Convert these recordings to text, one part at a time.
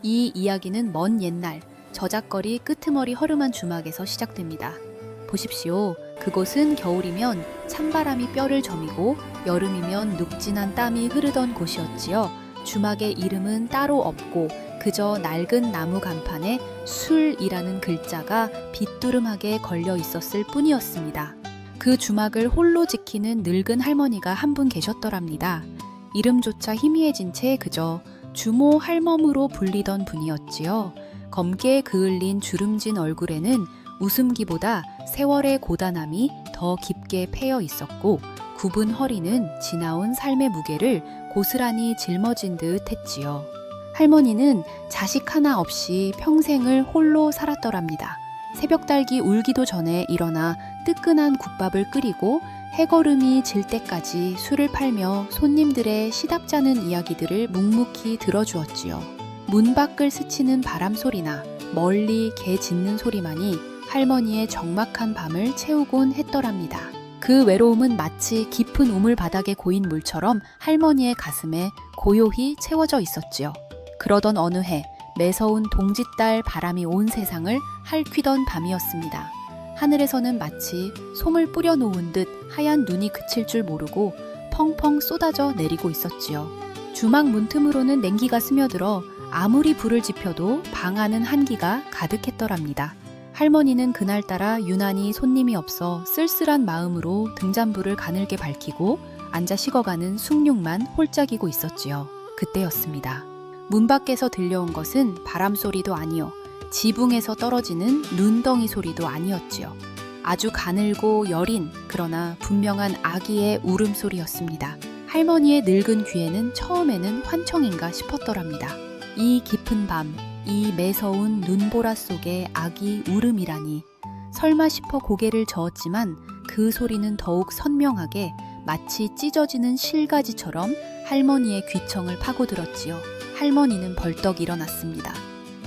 이 이야기는 먼 옛날 저작거리 끄트머리 허름한 주막에서 시작됩니다. 보십시오. 그곳은 겨울이면 찬바람이 뼈를 저미고 여름이면 눅진한 땀이 흐르던 곳이었지요. 주막의 이름은 따로 없고 그저 낡은 나무 간판에 술이라는 글자가 빗두름하게 걸려 있었을 뿐이었습니다. 그 주막을 홀로 지키는 늙은 할머니가 한 분 계셨더랍니다. 이름조차 희미해진 채 그저 주모 할멈으로 불리던 분이었지요. 검게 그을린 주름진 얼굴에는 웃음기보다 세월의 고단함이 더 깊게 패여 있었고 굽은 허리는 지나온 삶의 무게를 고스란히 짊어진 듯 했지요. 할머니는 자식 하나 없이 평생을 홀로 살았더랍니다. 새벽달기 울기도 전에 일어나 뜨끈한 국밥을 끓이고 해걸음이 질 때까지 술을 팔며 손님들의 시답잖은 이야기들을 묵묵히 들어주었지요. 문 밖을 스치는 바람 소리나 멀리 개 짖는 소리만이 할머니의 적막한 밤을 채우곤 했더랍니다. 그 외로움은 마치 깊은 우물 바닥에 고인 물처럼 할머니의 가슴에 고요히 채워져 있었지요. 그러던 어느 해 매서운 동짓달 바람이 온 세상을 핥히던 밤이었습니다. 하늘에서는 마치 솜을 뿌려놓은 듯 하얀 눈이 그칠 줄 모르고 펑펑 쏟아져 내리고 있었지요. 주막 문틈으로는 냉기가 스며들어 아무리 불을 지펴도 방 안은 한기가 가득했더랍니다. 할머니는 그날따라 유난히 손님이 없어 쓸쓸한 마음으로 등잔불을 가늘게 밝히고 앉아 식어가는 숭늉만 홀짝이고 있었지요. 그때였습니다. 문 밖에서 들려온 것은 바람소리도 아니요 지붕에서 떨어지는 눈덩이 소리도 아니었지요. 아주 가늘고 여린 그러나 분명한 아기의 울음소리였습니다. 할머니의 늙은 귀에는 처음에는 환청인가 싶었더랍니다. 이 깊은 밤, 이 매서운 눈보라 속의 아기 울음이라니 설마 싶어 고개를 저었지만 그 소리는 더욱 선명하게 마치 찢어지는 실가지처럼 할머니의 귀청을 파고들었지요. 할머니는 벌떡 일어났습니다.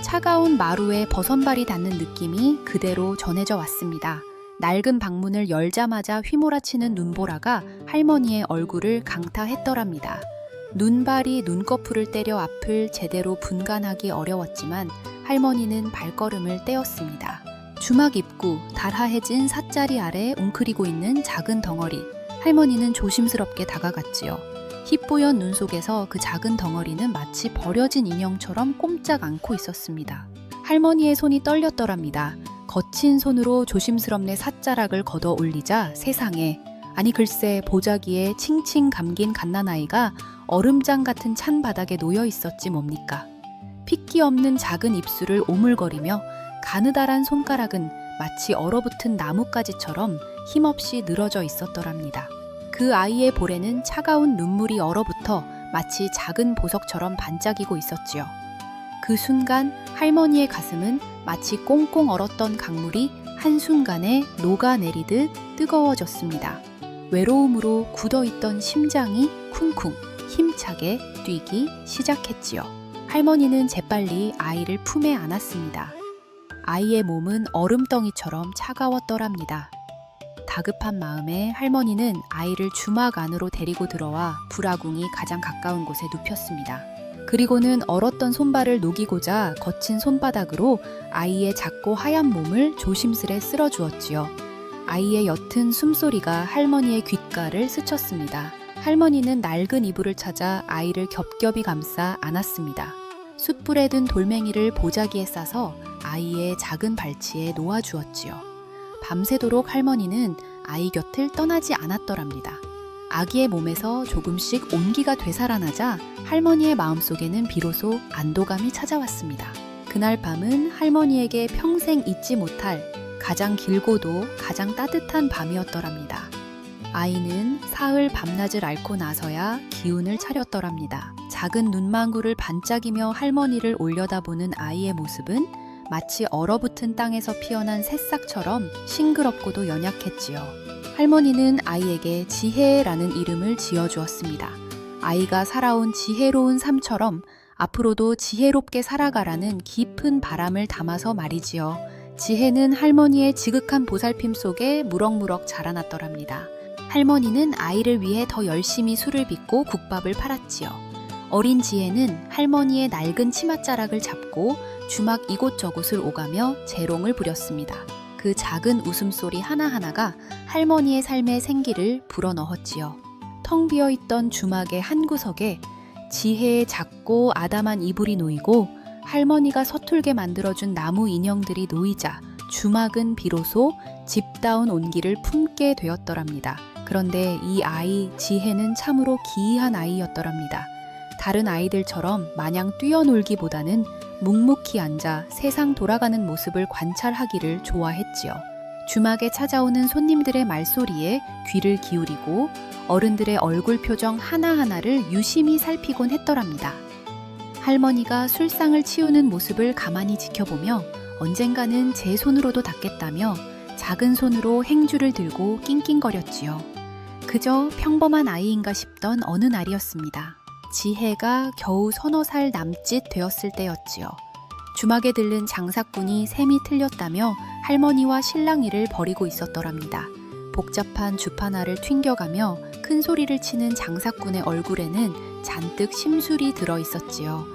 차가운 마루에 버선발이 닿는 느낌이 그대로 전해져 왔습니다. 낡은 방문을 열자마자 휘몰아치는 눈보라가 할머니의 얼굴을 강타했더랍니다. 눈발이 눈꺼풀을 때려 앞을 제대로 분간하기 어려웠지만 할머니는 발걸음을 떼었습니다. 주막 입구 달하해진 삿자리 아래 웅크리고 있는 작은 덩어리. 할머니는 조심스럽게 다가갔지요. 희뿌연 눈 속에서 그 작은 덩어리는 마치 버려진 인형처럼 꼼짝 않고 있었습니다. 할머니의 손이 떨렸더랍니다. 거친 손으로 조심스럽게 삿자락을 걷어 올리자 세상에, 아니 글쎄 보자기에 칭칭 감긴 갓난아이가 얼음장 같은 찬 바닥에 놓여 있었지 뭡니까. 핏기 없는 작은 입술을 오물거리며 가느다란 손가락은 마치 얼어붙은 나뭇가지처럼 힘없이 늘어져 있었더랍니다. 그 아이의 볼에는 차가운 눈물이 얼어붙어 마치 작은 보석처럼 반짝이고 있었지요. 그 순간 할머니의 가슴은 마치 꽁꽁 얼었던 강물이 한순간에 녹아내리듯 뜨거워졌습니다. 외로움으로 굳어있던 심장이 쿵쿵 힘차게 뛰기 시작했지요. 할머니는 재빨리 아이를 품에 안았습니다. 아이의 몸은 얼음덩이처럼 차가웠더랍니다. 다급한 마음에 할머니는 아이를 주막 안으로 데리고 들어와 불아궁이 가장 가까운 곳에 눕혔습니다. 그리고는 얼었던 손발을 녹이고자 거친 손바닥으로 아이의 작고 하얀 몸을 조심스레 쓸어주었지요. 아이의 옅은 숨소리가 할머니의 귓가를 스쳤습니다. 할머니는 낡은 이불을 찾아 아이를 겹겹이 감싸 안았습니다. 숯불에 든 돌멩이를 보자기에 싸서 아이의 작은 발치에 놓아주었지요. 밤새도록 할머니는 아이 곁을 떠나지 않았더랍니다. 아기의 몸에서 조금씩 온기가 되살아나자 할머니의 마음속에는 비로소 안도감이 찾아왔습니다. 그날 밤은 할머니에게 평생 잊지 못할 가장 길고도 가장 따뜻한 밤이었더랍니다. 아이는 사흘 밤낮을 앓고 나서야 기운을 차렸더랍니다. 작은 눈망울을 반짝이며 할머니를 올려다보는 아이의 모습은 마치 얼어붙은 땅에서 피어난 새싹처럼 싱그럽고도 연약했지요. 할머니는 아이에게 지혜라는 이름을 지어주었습니다. 아이가 살아온 지혜로운 삶처럼 앞으로도 지혜롭게 살아가라는 깊은 바람을 담아서 말이지요. 지혜는 할머니의 지극한 보살핌 속에 무럭무럭 자라났더랍니다. 할머니는 아이를 위해 더 열심히 술을 빚고 국밥을 팔았지요. 어린 지혜는 할머니의 낡은 치맛자락을 잡고 주막 이곳저곳을 오가며 재롱을 부렸습니다. 그 작은 웃음소리 하나하나가 할머니의 삶의 생기를 불어넣었지요. 텅 비어있던 주막의 한 구석에 지혜의 작고 아담한 이불이 놓이고 할머니가 서툴게 만들어준 나무 인형들이 놓이자 주막은 비로소 집다운 온기를 품게 되었더랍니다. 그런데 이 아이 지혜는 참으로 기이한 아이였더랍니다. 다른 아이들처럼 마냥 뛰어놀기보다는 묵묵히 앉아 세상 돌아가는 모습을 관찰하기를 좋아했지요. 주막에 찾아오는 손님들의 말소리에 귀를 기울이고 어른들의 얼굴 표정 하나하나를 유심히 살피곤 했더랍니다. 할머니가 술상을 치우는 모습을 가만히 지켜보며 언젠가는 제 손으로도 닦겠다며 작은 손으로 행주를 들고 낑낑거렸지요. 그저 평범한 아이인가 싶던 어느 날이었습니다. 지혜가 겨우 서너 살 남짓 되었을 때였지요. 주막에 들른 장사꾼이 셈이 틀렸다며 할머니와 실랑이를 벌이고 있었더랍니다. 복잡한 주파나를 튕겨가며 큰 소리를 치는 장사꾼의 얼굴에는 잔뜩 심술이 들어 있었지요.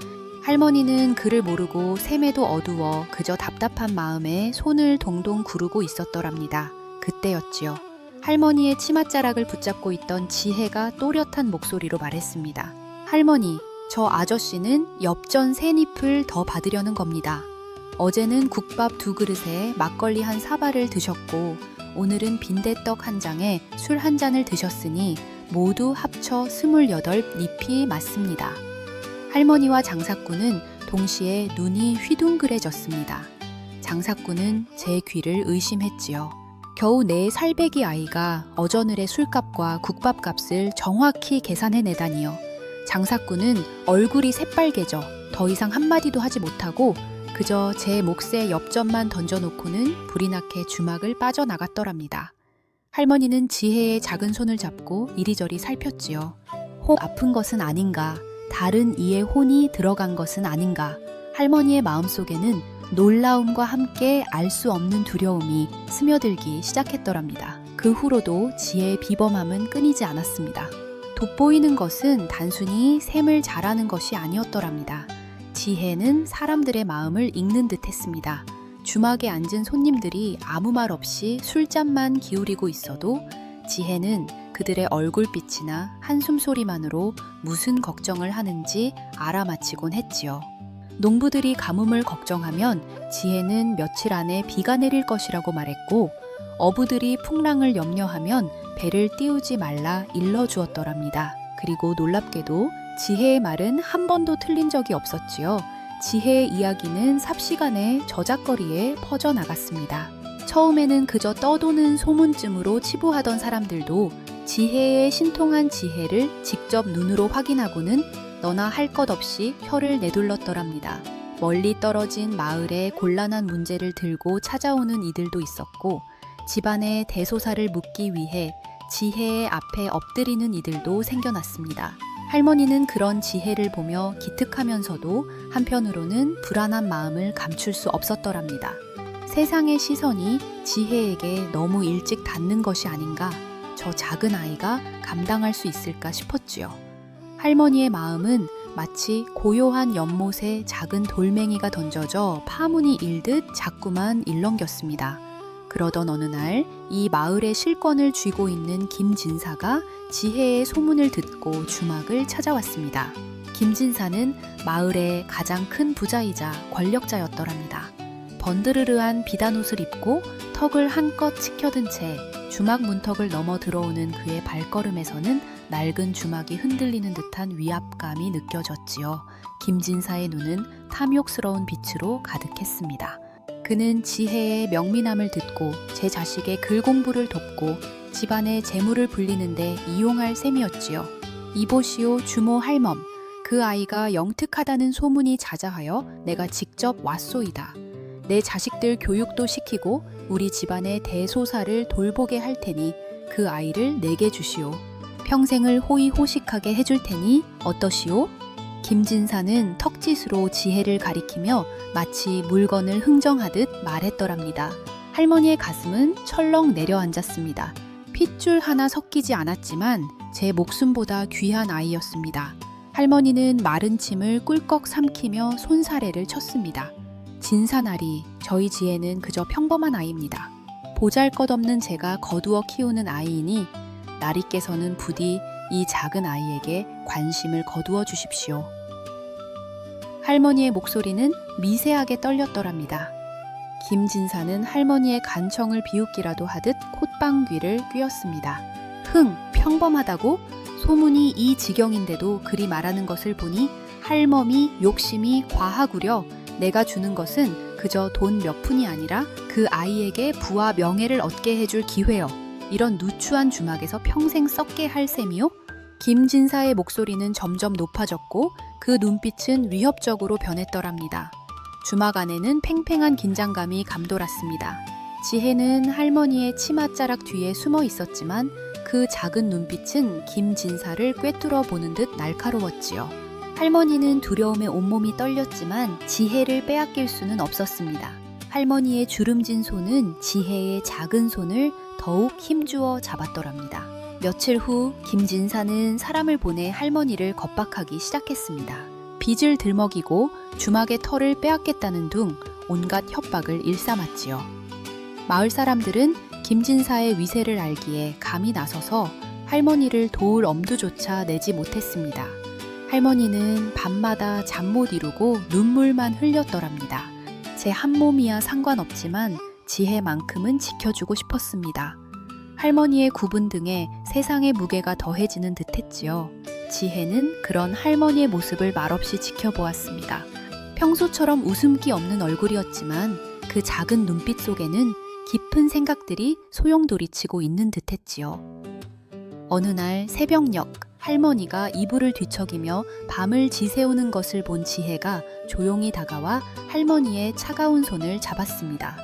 할머니는 그를 모르고 셈에도 어두워 그저 답답한 마음에 손을 동동 구르고 있었더랍니다. 그때였지요. 할머니의 치맛자락을 붙잡고 있던 지혜가 또렷한 목소리로 말했습니다. 할머니, 저 아저씨는 엽전 3잎을 더 받으려는 겁니다. 어제는 국밥 2그릇에 막걸리 한 사발을 드셨고 오늘은 빈대떡 한 장에 술 한 잔을 드셨으니 모두 합쳐 28잎이 맞습니다. 할머니와 장사꾼은 동시에 눈이 휘둥그레졌습니다. 장사꾼은 제 귀를 의심했지요. 겨우 4살배기 아이가 어저늘의 술값과 국밥값을 정확히 계산해내다니요. 장사꾼은 얼굴이 새빨개져 더 이상 한마디도 하지 못하고 그저 제 몫에 엽전만 던져놓고는 불이 나게 주막을 빠져나갔더랍니다. 할머니는 지혜의 작은 손을 잡고 이리저리 살폈지요. 혹 아픈 것은 아닌가, 다른 이의 혼이 들어간 것은 아닌가. 할머니의 마음속에는 놀라움과 함께 알 수 없는 두려움이 스며들기 시작했더랍니다. 그 후로도 지혜의 비범함은 끊이지 않았습니다. 돋보이는 것은 단순히 셈을 잘하는 것이 아니었더랍니다. 지혜는 사람들의 마음을 읽는 듯 했습니다. 주막에 앉은 손님들이 아무 말 없이 술잔만 기울이고 있어도 지혜는 그들의 얼굴빛이나 한숨소리만으로 무슨 걱정을 하는지 알아맞히곤 했지요. 농부들이 가뭄을 걱정하면 지혜는 며칠 안에 비가 내릴 것이라고 말했고 어부들이 풍랑을 염려하면 배를 띄우지 말라 일러주었더랍니다. 그리고 놀랍게도 지혜의 말은 한 번도 틀린 적이 없었지요. 지혜의 이야기는 삽시간에 저작거리에 퍼져나갔습니다. 처음에는 그저 떠도는 소문쯤으로 치부하던 사람들도 지혜의 신통한 지혜를 직접 눈으로 확인하고는 너나 할 것 없이 혀를 내둘렀더랍니다. 멀리 떨어진 마을에 곤란한 문제를 들고 찾아오는 이들도 있었고 집안의 대소사를 묻기 위해 지혜의 앞에 엎드리는 이들도 생겨났습니다. 할머니는 그런 지혜를 보며 기특하면서도 한편으로는 불안한 마음을 감출 수 없었더랍니다. 세상의 시선이 지혜에게 너무 일찍 닿는 것이 아닌가, 저 작은 아이가 감당할 수 있을까 싶었지요. 할머니의 마음은 마치 고요한 연못에 작은 돌멩이가 던져져 파문이 일듯 자꾸만 일렁겼습니다. 그러던 어느 날 이 마을의 실권을 쥐고 있는 김진사가 지혜의 소문을 듣고 주막을 찾아왔습니다. 김진사는 마을의 가장 큰 부자이자 권력자였더랍니다. 번드르르한 비단옷을 입고 턱을 한껏 치켜든 채 주막 문턱을 넘어 들어오는 그의 발걸음에서는 낡은 주막이 흔들리는 듯한 위압감이 느껴졌지요. 김진사의 눈은 탐욕스러운 빛으로 가득했습니다. 그는 지혜의 명민함을 듣고 제 자식의 글 공부를 돕고 집안의 재물을 불리는데 이용할 셈이었지요. 이보시오 주모 할멈, 그 아이가 영특하다는 소문이 자자하여 내가 직접 왔소이다. 내 자식들 교육도 시키고 우리 집안의 대소사를 돌보게 할 테니 그 아이를 내게 주시오. 평생을 호의호식하게 해줄 테니 어떠시오? 김진사는 턱짓으로 지혜를 가리키며 마치 물건을 흥정하듯 말했더랍니다. 할머니의 가슴은 철렁 내려앉았습니다. 핏줄 하나 섞이지 않았지만 제 목숨보다 귀한 아이였습니다. 할머니는 마른 침을 꿀꺽 삼키며 손사래를 쳤습니다. 진사나리, 저희 지혜는 그저 평범한 아이입니다. 보잘것없는 제가 거두어 키우는 아이이니 나리께서는 부디 이 작은 아이에게 관심을 거두어 주십시오. 할머니의 목소리는 미세하게 떨렸더랍니다. 김진사는 할머니의 간청을 비웃기라도 하듯 콧방귀를 뀌었습니다. 흥, 평범하다고? 소문이 이 지경인데도 그리 말하는 것을 보니 할멈이 욕심이 과하구려. 내가 주는 것은 그저 돈 몇 푼이 아니라 그 아이에게 부와 명예를 얻게 해줄 기회여. 이런 누추한 주막에서 평생 썩게 할 셈이요? 김진사의 목소리는 점점 높아졌고 그 눈빛은 위협적으로 변했더랍니다. 주막 안에는 팽팽한 긴장감이 감돌았습니다. 지혜는 할머니의 치맛자락 뒤에 숨어 있었지만 그 작은 눈빛은 김진사를 꿰뚫어 보는 듯 날카로웠지요. 할머니는 두려움에 온몸이 떨렸지만 지혜를 빼앗길 수는 없었습니다. 할머니의 주름진 손은 지혜의 작은 손을 더욱 힘주어 잡았더랍니다. 며칠 후 김진사는 사람을 보내 할머니를 겁박하기 시작했습니다. 빚을 들먹이고 주막의 털을 빼앗겠다는 둥 온갖 협박을 일삼았지요. 마을 사람들은 김진사의 위세를 알기에 감히 나서서 할머니를 도울 엄두조차 내지 못했습니다. 할머니는 밤마다 잠 못 이루고 눈물만 흘렸더랍니다. 제 한 몸이야 상관없지만 지혜만큼은 지켜주고 싶었습니다. 할머니의 구분 등에 세상의 무게가 더해지는 듯했지요. 지혜는 그런 할머니의 모습을 말없이 지켜보았습니다. 평소처럼 웃음기 없는 얼굴이었지만 그 작은 눈빛 속에는 깊은 생각들이 소용돌이치고 있는 듯했지요. 어느 날 새벽녘 할머니가 이불을 뒤척이며 밤을 지새우는 것을 본 지혜가 조용히 다가와 할머니의 차가운 손을 잡았습니다.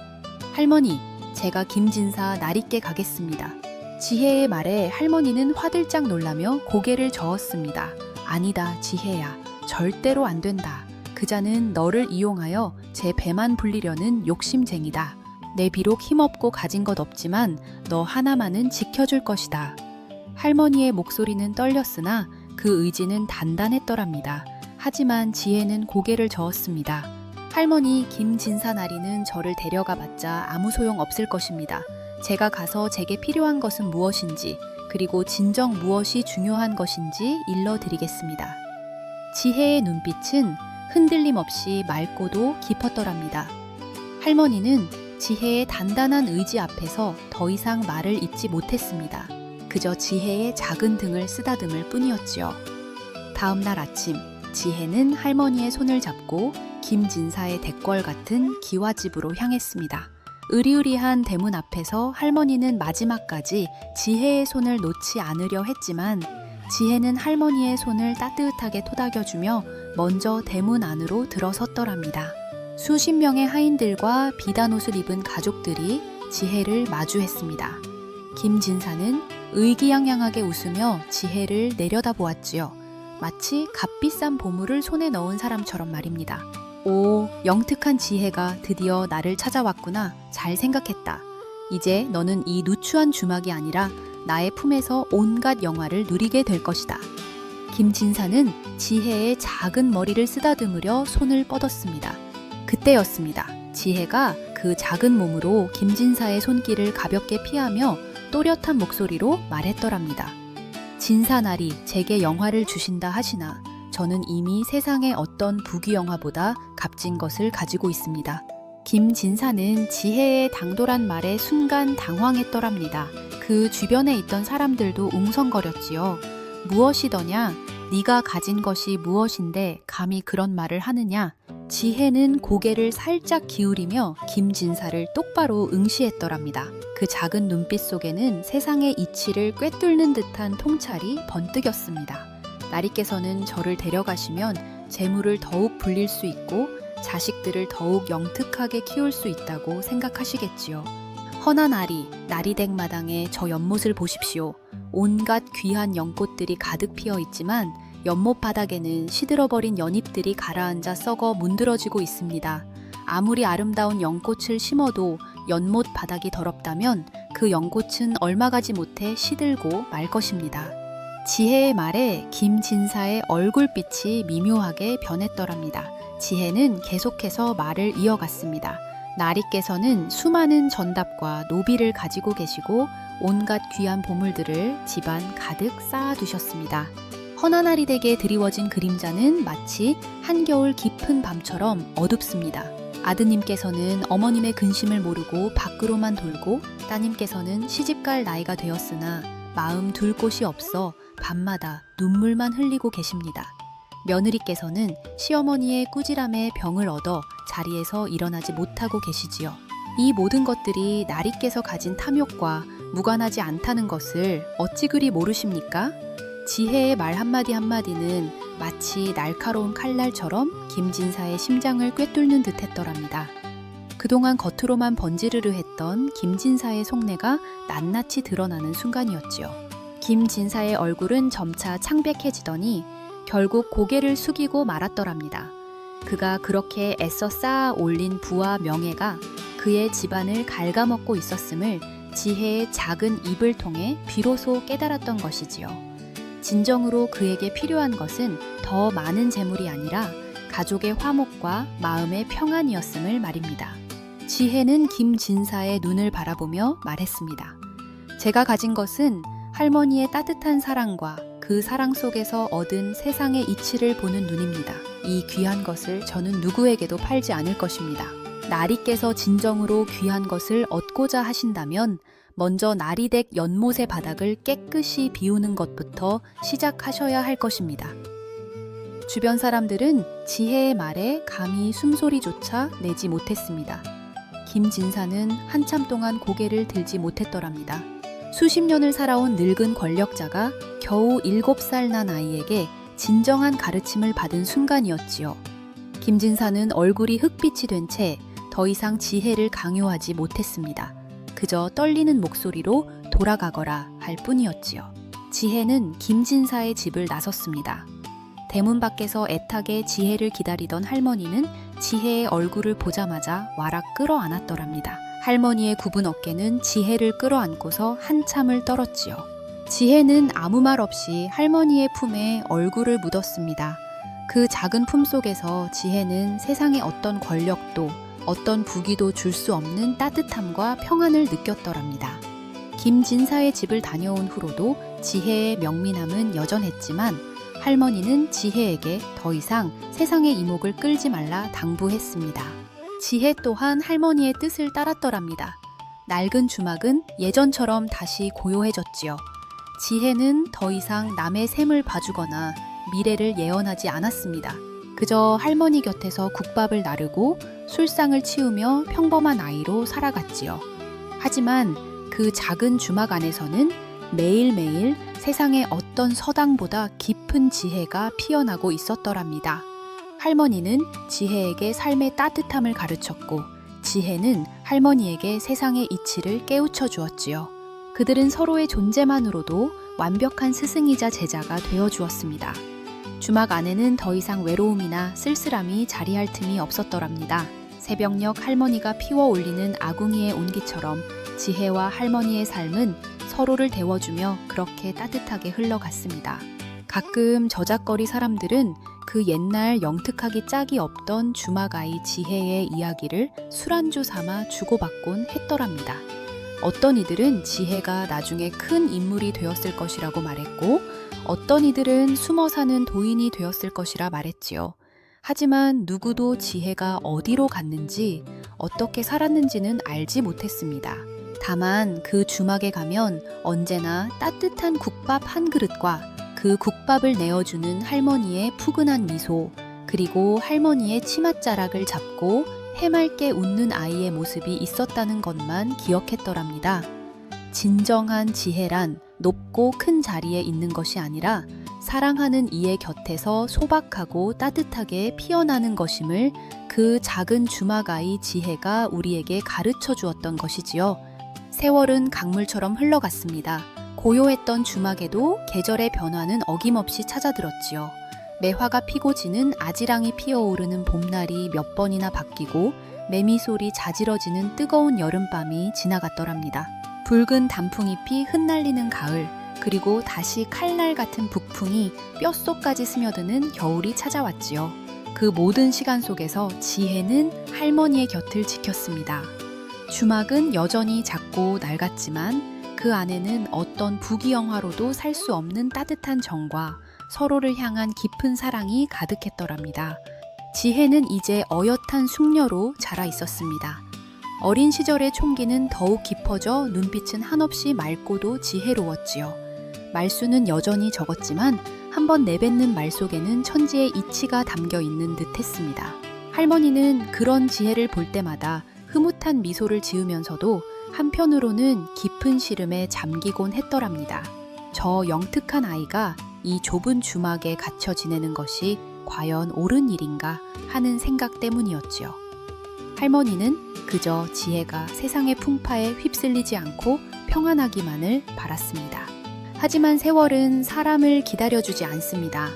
할머니, 제가 김진사 나리께 가겠습니다. 지혜의 말에 할머니는 화들짝 놀라며 고개를 저었습니다. 아니다, 지혜야. 절대로 안 된다. 그자는 너를 이용하여 제 배만 불리려는 욕심쟁이다. 내 비록 힘없고 가진 것 없지만 너 하나만은 지켜줄 것이다. 할머니의 목소리는 떨렸으나 그 의지는 단단했더랍니다. 하지만 지혜는 고개를 저었습니다. 할머니, 김진사 나리는 저를 데려가 봤자 아무 소용 없을 것입니다. 제가 가서 제게 필요한 것은 무엇인지, 그리고 진정 무엇이 중요한 것인지 일러드리겠습니다. 지혜의 눈빛은 흔들림 없이 맑고도 깊었더랍니다. 할머니는 지혜의 단단한 의지 앞에서 더 이상 말을 잇지 못했습니다. 그저 지혜의 작은 등을 쓰다듬을 뿐이었지요. 다음 날 아침, 지혜는 할머니의 손을 잡고 김진사의 대궐 같은 기와집으로 향했습니다. 으리으리한 대문 앞에서 할머니는 마지막까지 지혜의 손을 놓지 않으려 했지만 지혜는 할머니의 손을 따뜻하게 토닥여주며 먼저 대문 안으로 들어섰더랍니다. 수십 명의 하인들과 비단 옷을 입은 가족들이 지혜를 마주했습니다. 김진사는 의기양양하게 웃으며 지혜를 내려다보았지요. 마치 값비싼 보물을 손에 넣은 사람처럼 말입니다. 오, 영특한 지혜가 드디어 나를 찾아왔구나. 잘 생각했다. 이제 너는 이 누추한 주막이 아니라 나의 품에서 온갖 영화를 누리게 될 것이다. 김진사는 지혜의 작은 머리를 쓰다듬으려 손을 뻗었습니다. 그때였습니다. 지혜가 그 작은 몸으로 김진사의 손길을 가볍게 피하며 또렷한 목소리로 말했더랍니다. 진사나리, 제게 영화를 주신다 하시나 저는 이미 세상의 어떤 부귀영화보다 값진 것을 가지고 있습니다. 김진사는 지혜의 당돌한 말에 순간 당황했더랍니다. 그 주변에 있던 사람들도 웅성거렸지요. 무엇이더냐? 네가 가진 것이 무엇인데 감히 그런 말을 하느냐? 지혜는 고개를 살짝 기울이며 김진사를 똑바로 응시했더랍니다. 그 작은 눈빛 속에는 세상의 이치를 꿰뚫는 듯한 통찰이 번뜩였습니다. 나리께서는 저를 데려가시면 재물을 더욱 불릴 수 있고 자식들을 더욱 영특하게 키울 수 있다고 생각하시겠지요. 허나 나리댁 마당에 저 연못을 보십시오. 온갖 귀한 연꽃들이 가득 피어 있지만 연못 바닥에는 시들어버린 연잎들이 가라앉아 썩어 문드러지고 있습니다. 아무리 아름다운 연꽃을 심어도 연못 바닥이 더럽다면 그 연꽃은 얼마 가지 못해 시들고 말 것입니다. 지혜의 말에 김진사의 얼굴빛이 미묘하게 변했더랍니다. 지혜는 계속해서 말을 이어갔습니다. 나리께서는 수많은 전답과 노비를 가지고 계시고 온갖 귀한 보물들을 집안 가득 쌓아두셨습니다. 허나나리 댁에 드리워진 그림자는 마치 한겨울 깊은 밤처럼 어둡습니다. 아드님께서는 어머님의 근심을 모르고 밖으로만 돌고 따님께서는 시집갈 나이가 되었으나 마음 둘 곳이 없어 밤마다 눈물만 흘리고 계십니다. 며느리께서는 시어머니의 꾸지람에 병을 얻어 자리에서 일어나지 못하고 계시지요. 이 모든 것들이 나리께서 가진 탐욕과 무관하지 않다는 것을 어찌 그리 모르십니까? 지혜의 말 한마디 한마디는 마치 날카로운 칼날처럼 김진사의 심장을 꿰뚫는 듯 했더랍니다. 그동안 겉으로만 번지르르 했던 김진사의 속내가 낱낱이 드러나는 순간이었지요. 김진사의 얼굴은 점차 창백해지더니 결국 고개를 숙이고 말았더랍니다. 그가 그렇게 애써 쌓아 올린 부와 명예가 그의 집안을 갉아먹고 있었음을 지혜의 작은 입을 통해 비로소 깨달았던 것이지요. 진정으로 그에게 필요한 것은 더 많은 재물이 아니라 가족의 화목과 마음의 평안이었음을 말입니다. 지혜는 김진사의 눈을 바라보며 말했습니다. 제가 가진 것은 할머니의 따뜻한 사랑과 그 사랑 속에서 얻은 세상의 이치를 보는 눈입니다. 이 귀한 것을 저는 누구에게도 팔지 않을 것입니다. 나리께서 진정으로 귀한 것을 얻고자 하신다면 먼저 나리댁 연못의 바닥을 깨끗이 비우는 것부터 시작하셔야 할 것입니다. 주변 사람들은 지혜의 말에 감히 숨소리조차 내지 못했습니다. 김진사는 한참 동안 고개를 들지 못했더랍니다. 수십 년을 살아온 늙은 권력자가 겨우 7살 난 아이에게 진정한 가르침을 받은 순간이었지요. 김진사는 얼굴이 흑빛이 된 채 더 이상 지혜를 강요하지 못했습니다. 그저 떨리는 목소리로 돌아가거라 할 뿐이었지요. 지혜는 김진사의 집을 나섰습니다. 대문 밖에서 애타게 지혜를 기다리던 할머니는 지혜의 얼굴을 보자마자 와락 끌어안았더랍니다. 할머니의 굽은 어깨는 지혜를 끌어안고서 한참을 떨었지요. 지혜는 아무 말 없이 할머니의 품에 얼굴을 묻었습니다. 그 작은 품 속에서 지혜는 세상의 어떤 권력도 어떤 부귀도 줄 수 없는 따뜻함과 평안을 느꼈더랍니다. 김진사의 집을 다녀온 후로도 지혜의 명민함은 여전했지만 할머니는 지혜에게 더 이상 세상의 이목을 끌지 말라 당부했습니다. 지혜 또한 할머니의 뜻을 따랐더랍니다. 낡은 주막은 예전처럼 다시 고요해졌지요. 지혜는 더 이상 남의 셈을 봐주거나 미래를 예언하지 않았습니다. 그저 할머니 곁에서 국밥을 나르고 술상을 치우며 평범한 아이로 살아갔지요. 하지만 그 작은 주막 안에서는 매일매일 세상의 어떤 서당보다 깊은 지혜가 피어나고 있었더랍니다. 할머니는 지혜에게 삶의 따뜻함을 가르쳤고 지혜는 할머니에게 세상의 이치를 깨우쳐 주었지요. 그들은 서로의 존재만으로도 완벽한 스승이자 제자가 되어 주었습니다. 주막 안에는 더 이상 외로움이나 쓸쓸함이 자리할 틈이 없었더랍니다. 새벽녘 할머니가 피워 올리는 아궁이의 온기처럼 지혜와 할머니의 삶은 서로를 데워주며 그렇게 따뜻하게 흘러갔습니다. 가끔 저작거리 사람들은 그 옛날 영특하기 짝이 없던 주막아이 지혜의 이야기를 술안주 삼아 주고받곤 했더랍니다. 어떤 이들은 지혜가 나중에 큰 인물이 되었을 것이라고 말했고 어떤 이들은 숨어 사는 도인이 되었을 것이라 말했지요. 하지만 누구도 지혜가 어디로 갔는지 어떻게 살았는지는 알지 못했습니다. 다만 그 주막에 가면 언제나 따뜻한 국밥 한 그릇과 그 국밥을 내어주는 할머니의 푸근한 미소, 그리고 할머니의 치맛자락을 잡고 해맑게 웃는 아이의 모습이 있었다는 것만 기억했더랍니다. 진정한 지혜란 높고 큰 자리에 있는 것이 아니라 사랑하는 이의 곁에서 소박하고 따뜻하게 피어나는 것임을 그 작은 주막아이 지혜가 우리에게 가르쳐 주었던 것이지요. 세월은 강물처럼 흘러갔습니다. 고요했던 주막에도 계절의 변화는 어김없이 찾아들었지요. 매화가 피고 지는 아지랑이 피어오르는 봄날이 몇 번이나 바뀌고 매미소리 자지러지는 뜨거운 여름밤이 지나갔더랍니다. 붉은 단풍잎이 흩날리는 가을, 그리고 다시 칼날 같은 북풍이 뼛속까지 스며드는 겨울이 찾아왔지요. 그 모든 시간 속에서 지혜는 할머니의 곁을 지켰습니다. 주막은 여전히 작고 낡았지만 그 안에는 어떤 부귀영화로도 살 수 없는 따뜻한 정과 서로를 향한 깊은 사랑이 가득했더랍니다. 지혜는 이제 어엿한 숙녀로 자라 있었습니다. 어린 시절의 총기는 더욱 깊어져 눈빛은 한없이 맑고도 지혜로웠지요. 말수는 여전히 적었지만 한번 내뱉는 말 속에는 천지의 이치가 담겨 있는 듯 했습니다. 할머니는 그런 지혜를 볼 때마다 흐뭇한 미소를 지으면서도 한편으로는 깊은 시름에 잠기곤 했더랍니다. 저 영특한 아이가 이 좁은 주막에 갇혀 지내는 것이 과연 옳은 일인가 하는 생각 때문이었지요. 할머니는 그저 지혜가 세상의 풍파에 휩쓸리지 않고 평안하기만을 바랐습니다. 하지만 세월은 사람을 기다려주지 않습니다.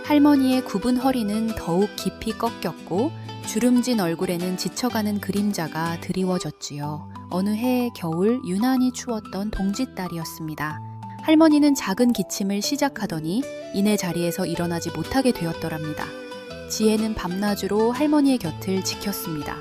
할머니의 굽은 허리는 더욱 깊이 꺾였고 주름진 얼굴에는 지쳐가는 그림자가 드리워졌지요. 어느 해 겨울 유난히 추웠던 동짓달이었습니다. 할머니는 작은 기침을 시작하더니 이내 자리에서 일어나지 못하게 되었더랍니다. 지혜는 밤낮으로 할머니의 곁을 지켰습니다.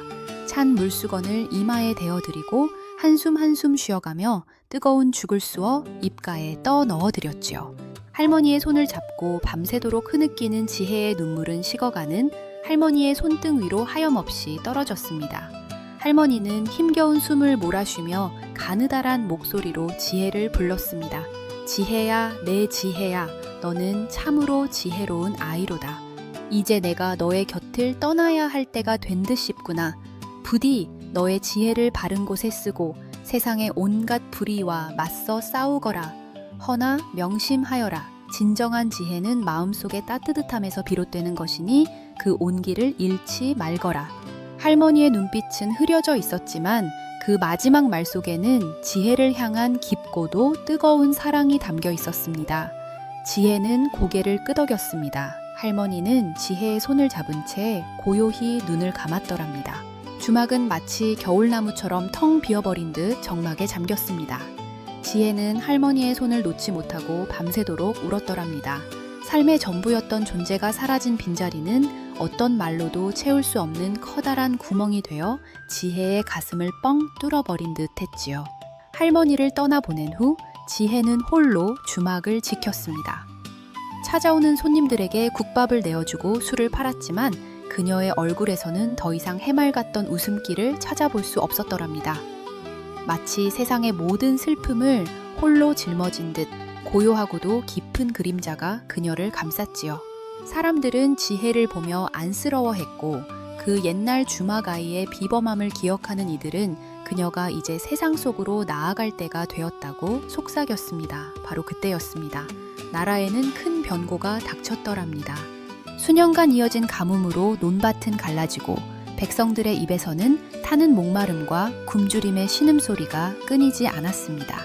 찬 물수건을 이마에 대어드리고 한숨 한숨 쉬어가며 뜨거운 죽을 쑤어 입가에 떠 넣어드렸지요. 할머니의 손을 잡고 밤새도록 흐느끼는 지혜의 눈물은 식어가는 할머니의 손등 위로 하염없이 떨어졌습니다. 할머니는 힘겨운 숨을 몰아쉬며 가느다란 목소리로 지혜를 불렀습니다. 지혜야, 내 지혜야, 너는 참으로 지혜로운 아이로다. 이제 내가 너의 곁을 떠나야 할 때가 된 듯 싶구나. 부디 너의 지혜를 바른 곳에 쓰고 세상의 온갖 불의와 맞서 싸우거라. 허나 명심하여라. 진정한 지혜는 마음속의 따뜻함에서 비롯되는 것이니 그 온기를 잃지 말거라. 할머니의 눈빛은 흐려져 있었지만 그 마지막 말 속에는 지혜를 향한 깊고도 뜨거운 사랑이 담겨 있었습니다. 지혜는 고개를 끄덕였습니다. 할머니는 지혜의 손을 잡은 채 고요히 눈을 감았더랍니다. 주막은 마치 겨울나무처럼 텅 비어버린 듯 적막에 잠겼습니다. 지혜는 할머니의 손을 놓지 못하고 밤새도록 울었더랍니다. 삶의 전부였던 존재가 사라진 빈자리는 어떤 말로도 채울 수 없는 커다란 구멍이 되어 지혜의 가슴을 뻥 뚫어버린 듯 했지요. 할머니를 떠나보낸 후 지혜는 홀로 주막을 지켰습니다. 찾아오는 손님들에게 국밥을 내어주고 술을 팔았지만 그녀의 얼굴에서는 더 이상 해맑았던 웃음기를 찾아볼 수 없었더랍니다. 마치 세상의 모든 슬픔을 홀로 짊어진 듯 고요하고도 깊은 그림자가 그녀를 감쌌지요. 사람들은 지혜를 보며 안쓰러워했고 그 옛날 주막아이의 비범함을 기억하는 이들은 그녀가 이제 세상 속으로 나아갈 때가 되었다고 속삭였습니다. 바로 그때였습니다. 나라에는 큰 변고가 닥쳤더랍니다. 수년간 이어진 가뭄으로 논밭은 갈라지고 백성들의 입에서는 타는 목마름과 굶주림의 신음소리가 끊이지 않았습니다.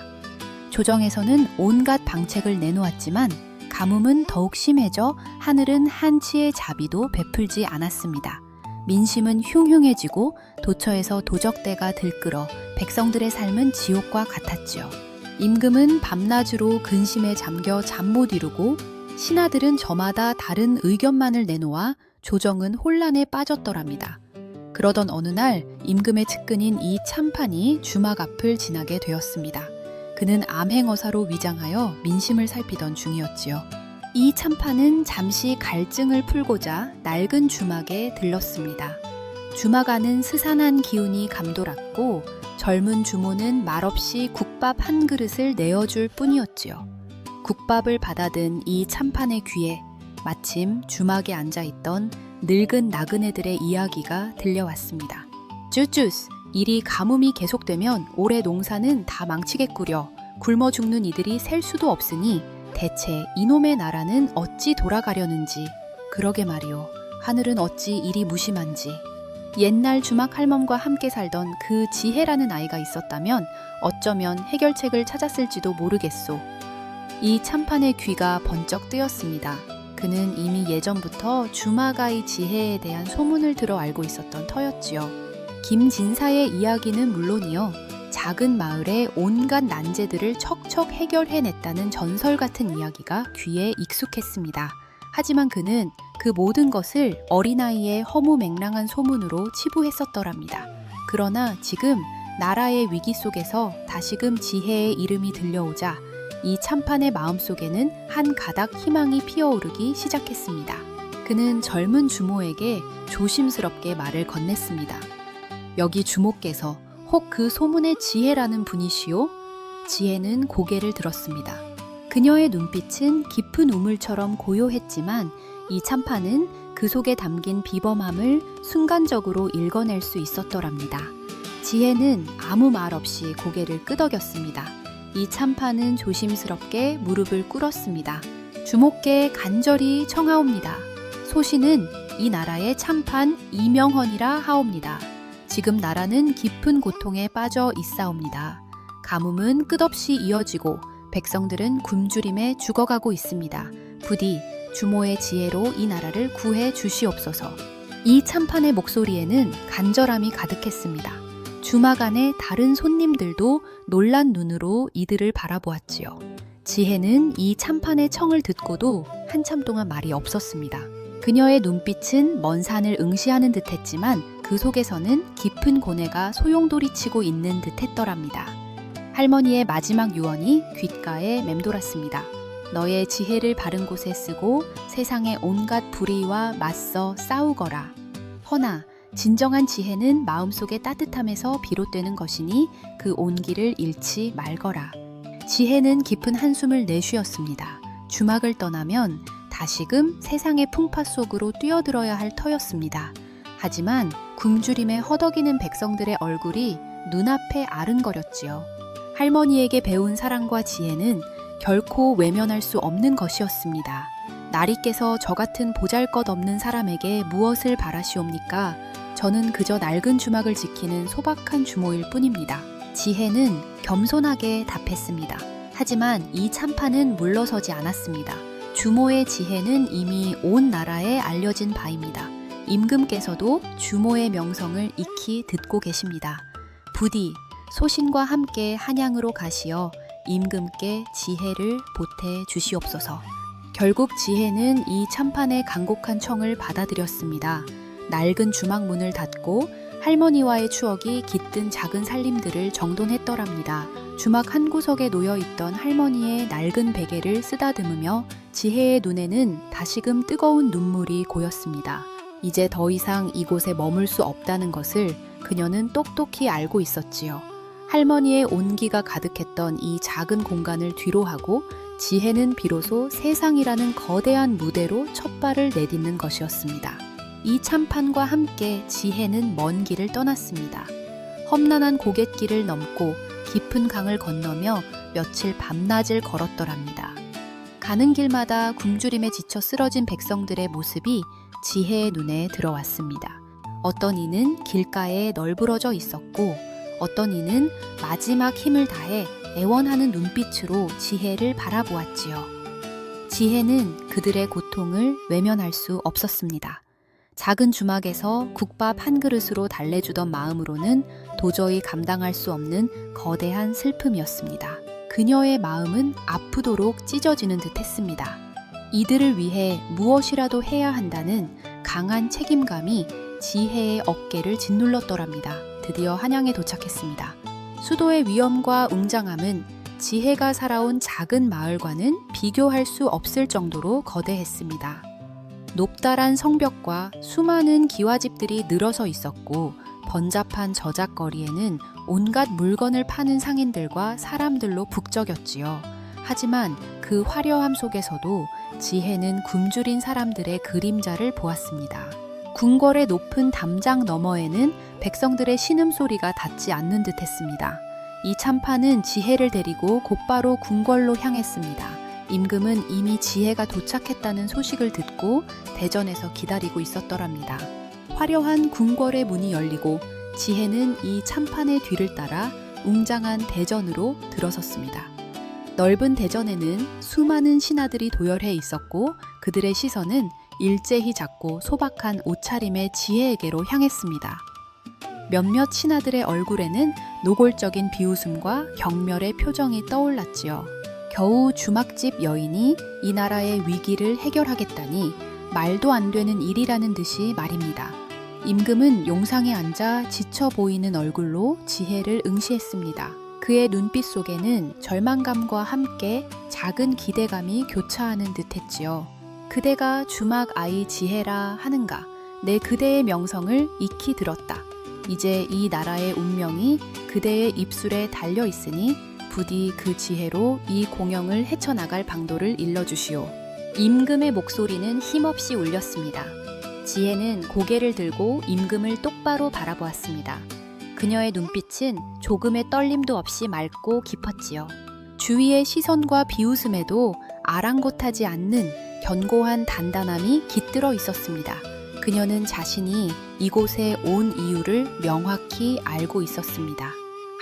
조정에서는 온갖 방책을 내놓았지만 가뭄은 더욱 심해져 하늘은 한치의 자비도 베풀지 않았습니다. 민심은 흉흉해지고 도처에서 도적대가 들끓어 백성들의 삶은 지옥과 같았지요. 임금은 밤낮으로 근심에 잠겨 잠 못 이루고 신하들은 저마다 다른 의견만을 내놓아 조정은 혼란에 빠졌더랍니다. 그러던 어느 날 임금의 측근인 이 참판이 주막 앞을 지나게 되었습니다. 그는 암행어사로 위장하여 민심을 살피던 중이었지요. 이 참판은 잠시 갈증을 풀고자 낡은 주막에 들렀습니다. 주막 안은 스산한 기운이 감돌았고 젊은 주모는 말없이 국밥 한 그릇을 내어줄 뿐이었지요. 국밥을 받아든 이 참판의 귀에 마침 주막에 앉아있던 늙은 나그네들의 이야기가 들려왔습니다. 쭈쭈스, 일이 가뭄이 계속되면 올해 농사는 다 망치겠구려. 굶어 죽는 이들이 셀 수도 없으니 대체 이놈의 나라는 어찌 돌아가려는지. 그러게 말이오. 하늘은 어찌 이리 무심한지. 옛날 주막 할멈과 함께 살던 그 지혜라는 아이가 있었다면 어쩌면 해결책을 찾았을지도 모르겠소. 이 참판의 귀가 번쩍 뜨였습니다. 그는 이미 예전부터 주막아이 지혜에 대한 소문을 들어 알고 있었던 터였지요. 김진사의 이야기는 물론이요. 작은 마을의 온갖 난제들을 척척 해결해냈다는 전설 같은 이야기가 귀에 익숙했습니다. 하지만 그는 그 모든 것을 어린아이의 허무맹랑한 소문으로 치부했었더랍니다. 그러나 지금 나라의 위기 속에서 다시금 지혜의 이름이 들려오자 이 참판의 마음속에는 한 가닥 희망이 피어오르기 시작했습니다. 그는 젊은 주모에게 조심스럽게 말을 건넸습니다. 여기 주모께서 혹 그 소문의 지혜라는 분이시오? 지혜는 고개를 들었습니다. 그녀의 눈빛은 깊은 우물처럼 고요했지만 이 참판은 그 속에 담긴 비범함을 순간적으로 읽어낼 수 있었더랍니다. 지혜는 아무 말 없이 고개를 끄덕였습니다. 이 참판은 조심스럽게 무릎을 꿇었습니다. 주모께 간절히 청하옵니다. 소신은 이 나라의 참판 이명헌이라 하옵니다. 지금 나라는 깊은 고통에 빠져 있사옵니다. 가뭄은 끝없이 이어지고 백성들은 굶주림에 죽어가고 있습니다. 부디 주모의 지혜로 이 나라를 구해 주시옵소서. 이 참판의 목소리에는 간절함이 가득했습니다. 주막 안의 다른 손님들도 놀란 눈으로 이들을 바라보았지요. 지혜는 이 참판의 청을 듣고도 한참 동안 말이 없었습니다. 그녀의 눈빛은 먼 산을 응시하는 듯했지만 그 속에서는 깊은 고뇌가 소용돌이치고 있는 듯했더랍니다. 할머니의 마지막 유언이 귓가에 맴돌았습니다. 너의 지혜를 바른 곳에 쓰고 세상의 온갖 불의와 맞서 싸우거라. 허나 진정한 지혜는 마음속의 따뜻함에서 비롯되는 것이니 그 온기를 잃지 말거라. 지혜는 깊은 한숨을 내쉬었습니다. 주막을 떠나면 다시금 세상의 풍파 속으로 뛰어들어야 할 터였습니다. 하지만 굶주림에 허덕이는 백성들의 얼굴이 눈앞에 아른거렸지요. 할머니에게 배운 사랑과 지혜는 결코 외면할 수 없는 것이었습니다. 나리께서 저 같은 보잘것없는 사람에게 무엇을 바라시옵니까? 저는 그저 낡은 주막을 지키는 소박한 주모일 뿐입니다. 지혜는 겸손하게 답했습니다. 하지만 이 참판은 물러서지 않았습니다. 주모의 지혜는 이미 온 나라에 알려진 바입니다. 임금께서도 주모의 명성을 익히 듣고 계십니다. 부디 소신과 함께 한양으로 가시어 임금께 지혜를 보태 주시옵소서. 결국 지혜는 이 참판의 간곡한 청을 받아들였습니다. 낡은 주막 문을 닫고 할머니와의 추억이 깃든 작은 살림들을 정돈했더랍니다. 주막 한 구석에 놓여있던 할머니의 낡은 베개를 쓰다듬으며 지혜의 눈에는 다시금 뜨거운 눈물이 고였습니다. 이제 더 이상 이곳에 머물 수 없다는 것을 그녀는 똑똑히 알고 있었지요. 할머니의 온기가 가득했던 이 작은 공간을 뒤로하고 지혜는 비로소 세상이라는 거대한 무대로 첫 발을 내딛는 것이었습니다. 이 참판과 함께 지혜는 먼 길을 떠났습니다. 험난한 고갯길을 넘고 깊은 강을 건너며 며칠 밤낮을 걸었더랍니다. 가는 길마다 굶주림에 지쳐 쓰러진 백성들의 모습이 지혜의 눈에 들어왔습니다. 어떤 이는 길가에 널브러져 있었고 어떤 이는 마지막 힘을 다해 애원하는 눈빛으로 지혜를 바라보았지요. 지혜는 그들의 고통을 외면할 수 없었습니다. 작은 주막에서 국밥 한 그릇으로 달래주던 마음으로는 도저히 감당할 수 없는 거대한 슬픔이었습니다. 그녀의 마음은 아프도록 찢어지는 듯 했습니다. 이들을 위해 무엇이라도 해야 한다는 강한 책임감이 지혜의 어깨를 짓눌렀더랍니다. 드디어 한양에 도착했습니다. 수도의 위엄과 웅장함은 지혜가 살아온 작은 마을과는 비교할 수 없을 정도로 거대했습니다. 높다란 성벽과 수많은 기와집들이 늘어서 있었고 번잡한 저작거리에는 온갖 물건을 파는 상인들과 사람들로 북적였지요. 하지만 그 화려함 속에서도 지혜는 굶주린 사람들의 그림자를 보았습니다. 궁궐의 높은 담장 너머에는 백성들의 신음소리가 닿지 않는 듯 했습니다. 이 참판은 지혜를 데리고 곧바로 궁궐로 향했습니다. 임금은 이미 지혜가 도착했다는 소식을 듣고 대전에서 기다리고 있었더랍니다. 화려한 궁궐의 문이 열리고 지혜는 이 참판의 뒤를 따라 웅장한 대전으로 들어섰습니다. 넓은 대전에는 수많은 신하들이 도열해 있었고 그들의 시선은 일제히 작고 소박한 옷차림의 지혜에게로 향했습니다. 몇몇 신하들의 얼굴에는 노골적인 비웃음과 경멸의 표정이 떠올랐지요. 겨우 주막집 여인이 이 나라의 위기를 해결하겠다니 말도 안 되는 일이라는 듯이 말입니다. 임금은 용상에 앉아 지쳐 보이는 얼굴로 지혜를 응시했습니다. 그의 눈빛 속에는 절망감과 함께 작은 기대감이 교차하는 듯했지요. 그대가 주막 아이 지혜라 하는가? 내 그대의 명성을 익히 들었다. 이제 이 나라의 운명이 그대의 입술에 달려 있으니 부디 그 지혜로 이 공영을 헤쳐나갈 방도를 일러주시오. 임금의 목소리는 힘없이 울렸습니다. 지혜는 고개를 들고 임금을 똑바로 바라보았습니다. 그녀의 눈빛은 조금의 떨림도 없이 맑고 깊었지요. 주위의 시선과 비웃음에도 아랑곳하지 않는 견고한 단단함이 깃들어 있었습니다. 그녀는 자신이 이곳에 온 이유를 명확히 알고 있었습니다.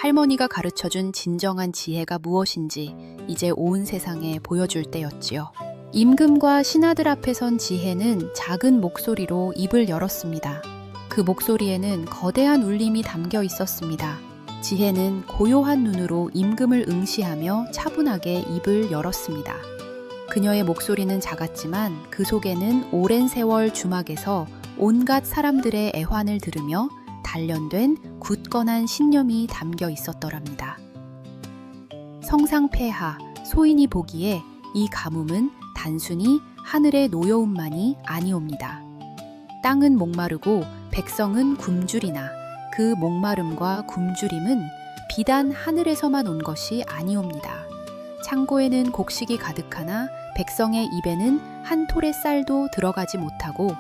할머니가 가르쳐준 진정한 지혜가 무엇인지 이제 온 세상에 보여줄 때였지요. 임금과 신하들 앞에 선 지혜는 작은 목소리로 입을 열었습니다. 그 목소리에는 거대한 울림이 담겨 있었습니다. 지혜는 고요한 눈으로 임금을 응시하며 차분하게 입을 열었습니다. 그녀의 목소리는 작았지만 그 속에는 오랜 세월 주막에서 온갖 사람들의 애환을 들으며 단련된 굳건한 신념이 담겨 있었더랍니다. 성상폐하, 소인이 보기에 이 가뭄은 단순히 하늘의 노여움만이 아니옵니다. 땅은 목마르고 백성은 굶주리나 그 목마름과 굶주림은 비단 하늘에서만 온 것이 아니옵니다. 창고에는 곡식이 가득하나 백성의 입에는 한 톨의 쌀도 들어가지 못하고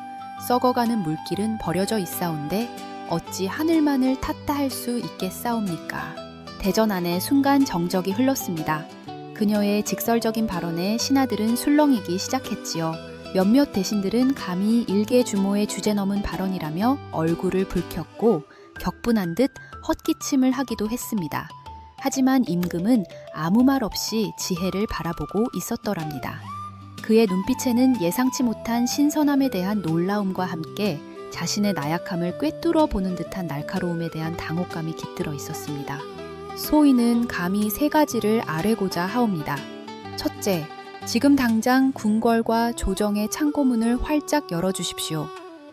썩어가는 물길은 버려져 있사온데 어찌 하늘만을 탔다 할 수 있겠사옵니까? 대전 안에 순간 정적이 흘렀습니다. 그녀의 직설적인 발언에 신하들은 술렁이기 시작했지요. 몇몇 대신들은 감히 일개주모의 주제 넘은 발언이라며 얼굴을 붉혔고 격분한 듯 헛기침을 하기도 했습니다. 하지만 임금은 아무 말 없이 지혜를 바라보고 있었더랍니다. 그의 눈빛에는 예상치 못한 신선함에 대한 놀라움과 함께 자신의 나약함을 꿰뚫어 보는 듯한 날카로움에 대한 당혹감이 깃들어 있었습니다. 소인은 감히 3가지를 아뢰고자 하옵니다. 첫째, 지금 당장 궁궐과 조정의 창고문을 활짝 열어주십시오.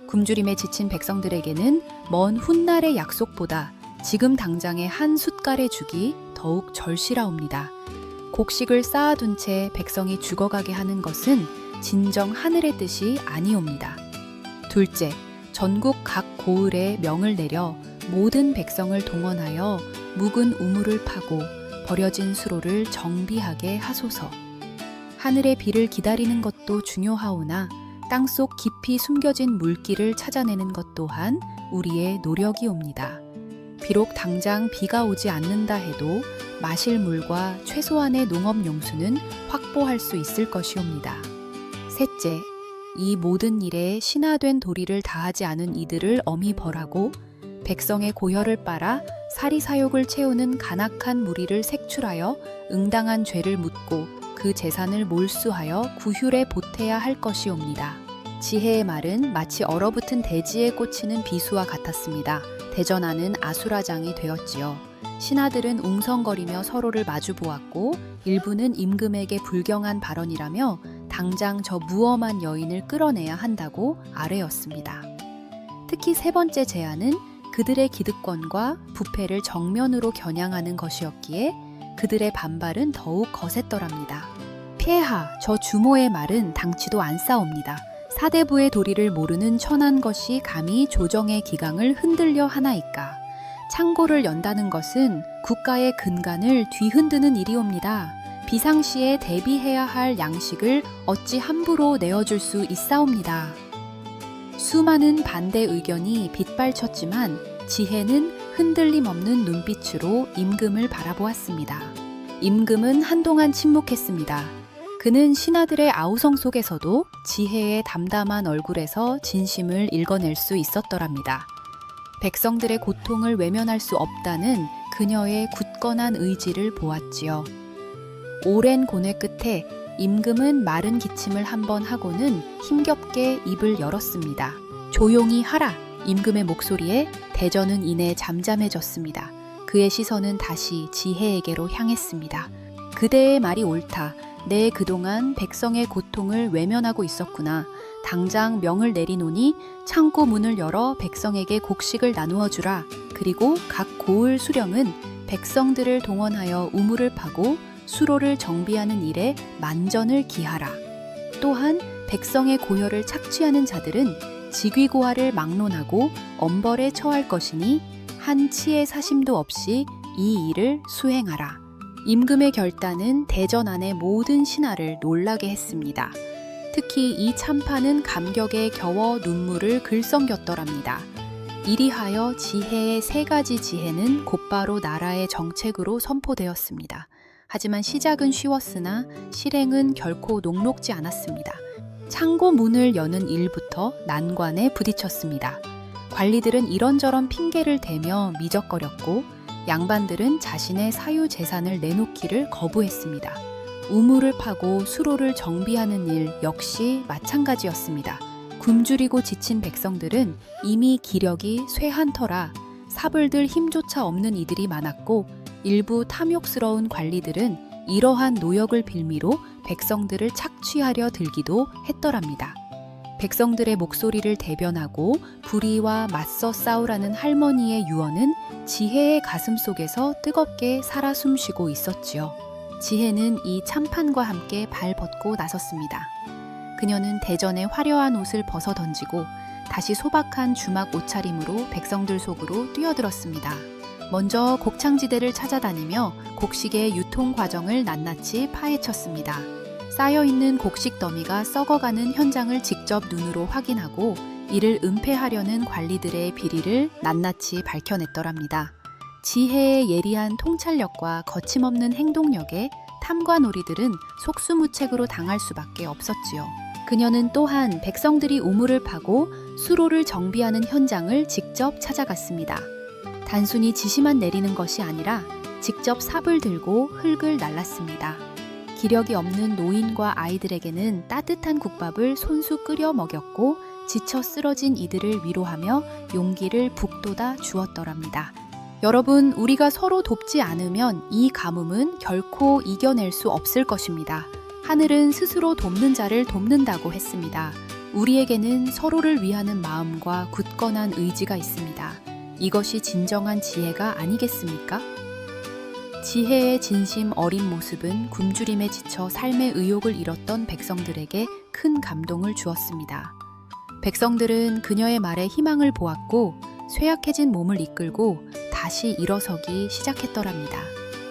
굶주림에 지친 백성들에게는 먼 훗날의 약속보다 지금 당장의 한 숟갈의 죽이 더욱 절실하옵니다. 곡식을 쌓아둔 채 백성이 죽어가게 하는 것은 진정 하늘의 뜻이 아니옵니다. 둘째, 전국 각 고을에 명을 내려 모든 백성을 동원하여 묵은 우물을 파고 버려진 수로를 정비하게 하소서. 하늘의 비를 기다리는 것도 중요하오나 땅속 깊이 숨겨진 물길을 찾아내는 것 또한 우리의 노력이옵니다. 비록 당장 비가 오지 않는다 해도 마실 물과 최소한의 농업용수는 확보할 수 있을 것이옵니다. 셋째, 이 모든 일에 신하된 도리를 다하지 않은 이들을 엄히 벌하고 백성의 고혈을 빨아 사리사욕을 채우는 간악한 무리를 색출하여 응당한 죄를 묻고 그 재산을 몰수하여 구휼에 보태야 할 것이옵니다. 지혜의 말은 마치 얼어붙은 대지에 꽂히는 비수와 같았습니다. 대전하는 아수라장이 되었지요. 신하들은 웅성거리며 서로를 마주보았고 일부는 임금에게 불경한 발언이라며 당장 저 무엄한 여인을 끌어내야 한다고 아뢰었습니다. 특히 3번째 제안은 그들의 기득권과 부패를 정면으로 겨냥하는 것이었기에 그들의 반발은 더욱 거셌더랍니다. 폐하, 저 주모의 말은 당치도 않사옵니다. 사대부의 도리를 모르는 천한 것이 감히 조정의 기강을 흔들려 하나이까. 창고를 연다는 것은 국가의 근간을 뒤흔드는 일이옵니다. 비상시에 대비해야 할 양식을 어찌 함부로 내어줄 수 있사옵니다. 수많은 반대 의견이 빗발쳤지만 지혜는 흔들림 없는 눈빛으로 임금을 바라보았습니다. 임금은 한동안 침묵했습니다. 그는 신하들의 아우성 속에서도 지혜의 담담한 얼굴에서 진심을 읽어낼 수 있었더랍니다. 백성들의 고통을 외면할 수 없다는 그녀의 굳건한 의지를 보았지요. 오랜 고뇌 끝에 임금은 마른 기침을 한번 하고는 힘겹게 입을 열었습니다. 조용히 하라. 임금의 목소리에 대전은 이내 잠잠해졌습니다. 그의 시선은 다시 지혜에게로 향했습니다. 그대의 말이 옳다. 내 그동안 백성의 고통을 외면하고 있었구나. 당장 명을 내리노니 창고 문을 열어 백성에게 곡식을 나누어 주라. 그리고 각 고을 수령은 백성들을 동원하여 우물을 파고 수로를 정비하는 일에 만전을 기하라. 또한 백성의 고혈을 착취하는 자들은 직위고하를 막론하고 엄벌에 처할 것이니 한 치의 사심도 없이 이 일을 수행하라. 임금의 결단은 대전 안의 모든 신하를 놀라게 했습니다. 특히 이 참판은 감격에 겨워 눈물을 글썽겼더랍니다. 이리하여 지혜의 3가지 지혜는 곧바로 나라의 정책으로 선포되었습니다. 하지만 시작은 쉬웠으나 실행은 결코 녹록지 않았습니다. 창고 문을 여는 일부터 난관에 부딪혔습니다. 관리들은 이런저런 핑계를 대며 미적거렸고 양반들은 자신의 사유 재산을 내놓기를 거부했습니다. 우물을 파고 수로를 정비하는 일 역시 마찬가지였습니다. 굶주리고 지친 백성들은 이미 기력이 쇠한 터라 사불들 힘조차 없는 이들이 많았고 일부 탐욕스러운 관리들은 이러한 노역을 빌미로 백성들을 착취하려 들기도 했더랍니다. 백성들의 목소리를 대변하고 불의와 맞서 싸우라는 할머니의 유언은 지혜의 가슴 속에서 뜨겁게 살아 숨쉬고 있었지요. 지혜는 이 참판과 함께 발벗고 나섰습니다. 그녀는 대전의 화려한 옷을 벗어 던지고 다시 소박한 주막 옷차림으로 백성들 속으로 뛰어들었습니다. 먼저 곡창지대를 찾아다니며 곡식의 유통 과정을 낱낱이 파헤쳤습니다. 쌓여있는 곡식 더미가 썩어가는 현장을 직접 눈으로 확인하고 이를 은폐하려는 관리들의 비리를 낱낱이 밝혀냈더랍니다. 지혜의 예리한 통찰력과 거침없는 행동력에 탐관오리들은 속수무책으로 당할 수밖에 없었지요. 그녀는 또한 백성들이 우물을 파고 수로를 정비하는 현장을 직접 찾아갔습니다. 단순히 지시만 내리는 것이 아니라 직접 삽을 들고 흙을 날랐습니다. 기력이 없는 노인과 아이들에게는 따뜻한 국밥을 손수 끓여 먹였고 지쳐 쓰러진 이들을 위로하며 용기를 북돋아 주었더랍니다. 여러분, 우리가 서로 돕지 않으면 이 가뭄은 결코 이겨낼 수 없을 것입니다. 하늘은 스스로 돕는 자를 돕는다고 했습니다. 우리에게는 서로를 위하는 마음과 굳건한 의지가 있습니다. 이것이 진정한 지혜가 아니겠습니까? 지혜의 진심 어린 모습은 굶주림에 지쳐 삶의 의욕을 잃었던 백성들에게 큰 감동을 주었습니다. 백성들은 그녀의 말에 희망을 보았고 쇠약해진 몸을 이끌고 다시 일어서기 시작했더랍니다.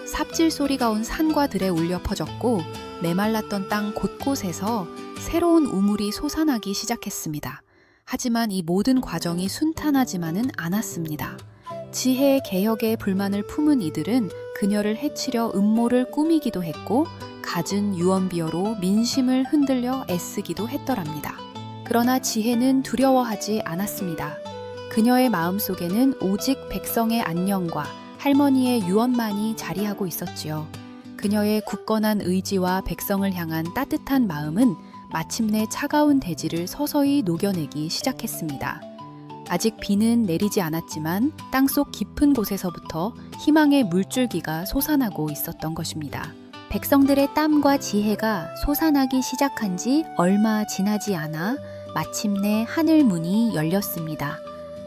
삽질 소리가 온 산과 들에 울려 퍼졌고 메말랐던 땅 곳곳에서 새로운 우물이 솟아나기 시작했습니다. 하지만 이 모든 과정이 순탄하지만은 않았습니다. 지혜의 개혁에 불만을 품은 이들은 그녀를 해치려 음모를 꾸미기도 했고 갖은 유언비어로 민심을 흔들려 애쓰기도 했더랍니다. 그러나 지혜는 두려워하지 않았습니다. 그녀의 마음속에는 오직 백성의 안녕과 할머니의 유언만이 자리하고 있었지요. 그녀의 굳건한 의지와 백성을 향한 따뜻한 마음은 마침내 차가운 대지를 서서히 녹여내기 시작했습니다. 아직 비는 내리지 않았지만 땅속 깊은 곳에서부터 희망의 물줄기가 솟아나고 있었던 것입니다. 백성들의 땀과 지혜가 솟아나기 시작한 지 얼마 지나지 않아 마침내 하늘 문이 열렸습니다.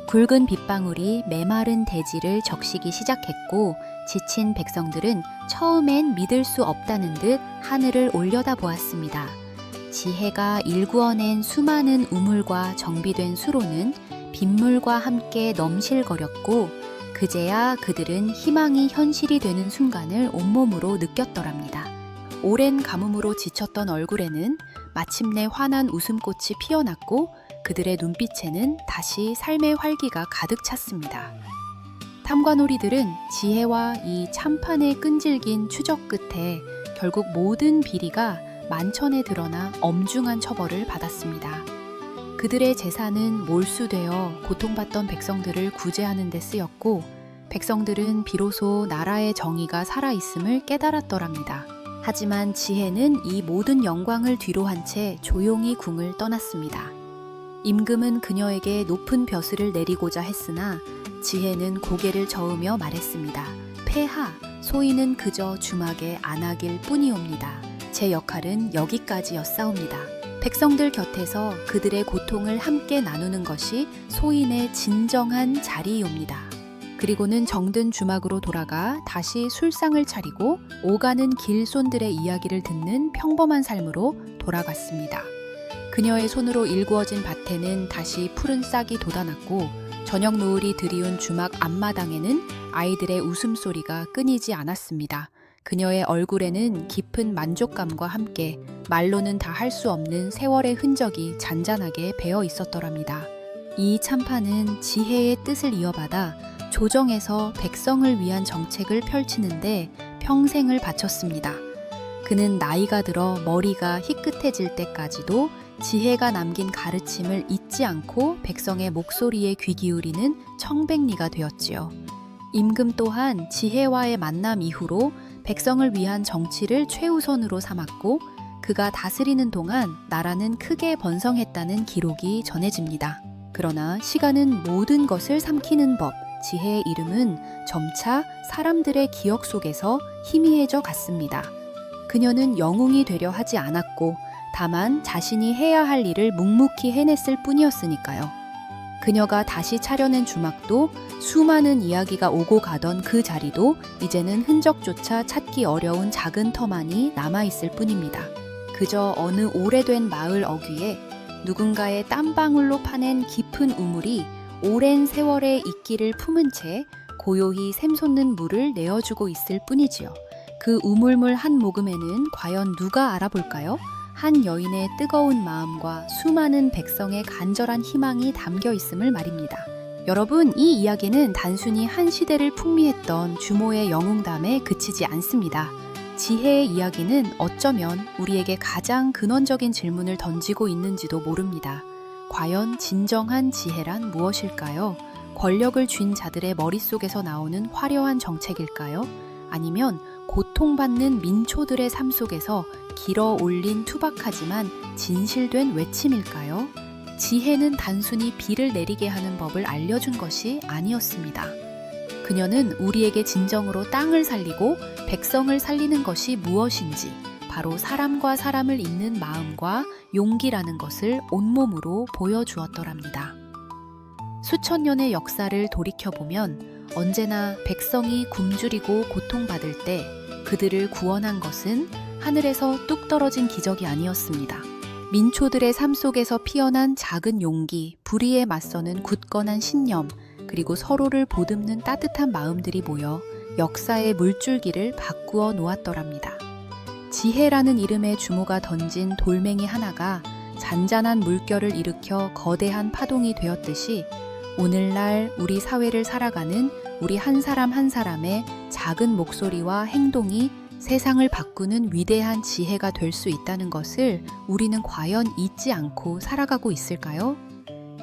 굵은 빗방울이 메마른 대지를 적시기 시작했고 지친 백성들은 처음엔 믿을 수 없다는 듯 하늘을 올려다 보았습니다. 지혜가 일구어낸 수많은 우물과 정비된 수로는 빗물과 함께 넘실거렸고 그제야 그들은 희망이 현실이 되는 순간을 온몸으로 느꼈더랍니다. 오랜 가뭄으로 지쳤던 얼굴에는 마침내 환한 웃음꽃이 피어났고 그들의 눈빛에는 다시 삶의 활기가 가득 찼습니다. 탐관오리들은 지혜와 이 참판의 끈질긴 추적 끝에 결국 모든 비리가 만천에 드러나 엄중한 처벌을 받았습니다. 그들의 재산은 몰수되어 고통받던 백성들을 구제하는 데 쓰였고 백성들은 비로소 나라의 정의가 살아있음을 깨달았더랍니다. 하지만 지혜는 이 모든 영광을 뒤로한 채 조용히 궁을 떠났습니다. 임금은 그녀에게 높은 벼슬을 내리고자 했으나 지혜는 고개를 저으며 말했습니다. 폐하, 소인은 그저 주막의 안악일 뿐이옵니다. 제 역할은 여기까지였사옵니다. 백성들 곁에서 그들의 고통을 함께 나누는 것이 소인의 진정한 자리이옵니다. 그리고는 정든 주막으로 돌아가 다시 술상을 차리고 오가는 길손들의 이야기를 듣는 평범한 삶으로 돌아갔습니다. 그녀의 손으로 일구어진 밭에는 다시 푸른 싹이 돋아났고 저녁 노을이 드리운 주막 앞마당에는 아이들의 웃음소리가 끊이지 않았습니다. 그녀의 얼굴에는 깊은 만족감과 함께 말로는 다 할 수 없는 세월의 흔적이 잔잔하게 배어 있었더랍니다. 이 참판은 지혜의 뜻을 이어받아 조정에서 백성을 위한 정책을 펼치는데 평생을 바쳤습니다. 그는 나이가 들어 머리가 희끗해질 때까지도 지혜가 남긴 가르침을 잊지 않고 백성의 목소리에 귀 기울이는 청백리가 되었지요. 임금 또한 지혜와의 만남 이후로 백성을 위한 정치를 최우선으로 삼았고 그가 다스리는 동안 나라는 크게 번성했다는 기록이 전해집니다. 그러나 시간은 모든 것을 삼키는 법, 지혜의 이름은 점차 사람들의 기억 속에서 희미해져 갔습니다. 그녀는 영웅이 되려 하지 않았고 다만 자신이 해야 할 일을 묵묵히 해냈을 뿐이었으니까요. 그녀가 다시 차려낸 주막도 수많은 이야기가 오고 가던 그 자리도 이제는 흔적조차 찾기 어려운 작은 터만이 남아있을 뿐입니다. 그저 어느 오래된 마을 어귀에 누군가의 땀방울로 파낸 깊은 우물이 오랜 세월의 이끼를 품은 채 고요히 샘솟는 물을 내어주고 있을 뿐이지요. 그 우물물 한 모금에는 과연 누가 알아볼까요? 한 여인의 뜨거운 마음과 수많은 백성의 간절한 희망이 담겨 있음을 말입니다. 여러분, 이 이야기는 단순히 한 시대를 풍미했던 주모의 영웅담에 그치지 않습니다. 지혜의 이야기는 어쩌면 우리에게 가장 근원적인 질문을 던지고 있는지도 모릅니다. 과연 진정한 지혜란 무엇일까요? 권력을 쥔 자들의 머릿속에서 나오는 화려한 정책일까요? 아니면 고통받는 민초들의 삶 속에서 길어 올린 투박하지만 진실된 외침일까요? 지혜는 단순히 비를 내리게 하는 법을 알려준 것이 아니었습니다. 그녀는 우리에게 진정으로 땅을 살리고 백성을 살리는 것이 무엇인지, 바로 사람과 사람을 잇는 마음과 용기라는 것을 온몸으로 보여주었더랍니다. 수천 년의 역사를 돌이켜보면 언제나 백성이 굶주리고 고통받을 때 그들을 구원한 것은 하늘에서 뚝 떨어진 기적이 아니었습니다. 민초들의 삶 속에서 피어난 작은 용기, 불의에 맞서는 굳건한 신념, 그리고 서로를 보듬는 따뜻한 마음들이 모여 역사의 물줄기를 바꾸어 놓았더랍니다. 지혜라는 이름의 주모가 던진 돌멩이 하나가 잔잔한 물결을 일으켜 거대한 파동이 되었듯이 오늘날 우리 사회를 살아가는 우리 한 사람 한 사람의 작은 목소리와 행동이 세상을 바꾸는 위대한 지혜가 될 수 있다는 것을 우리는 과연 잊지 않고 살아가고 있을까요?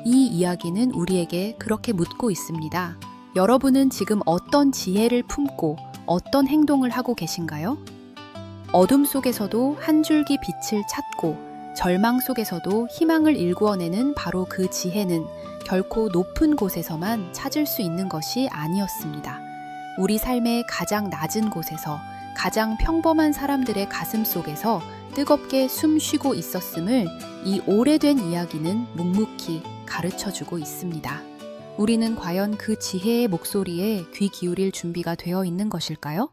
이 이야기는 우리에게 그렇게 묻고 있습니다. 여러분은 지금 어떤 지혜를 품고 어떤 행동을 하고 계신가요? 어둠 속에서도 한 줄기 빛을 찾고 절망 속에서도 희망을 일구어내는 바로 그 지혜는 결코 높은 곳에서만 찾을 수 있는 것이 아니었습니다. 우리 삶의 가장 낮은 곳에서 가장 평범한 사람들의 가슴 속에서 뜨겁게 숨 쉬고 있었음을 이 오래된 이야기는 묵묵히 가르쳐주고 있습니다. 우리는 과연 그 지혜의 목소리에 귀 기울일 준비가 되어 있는 것일까요?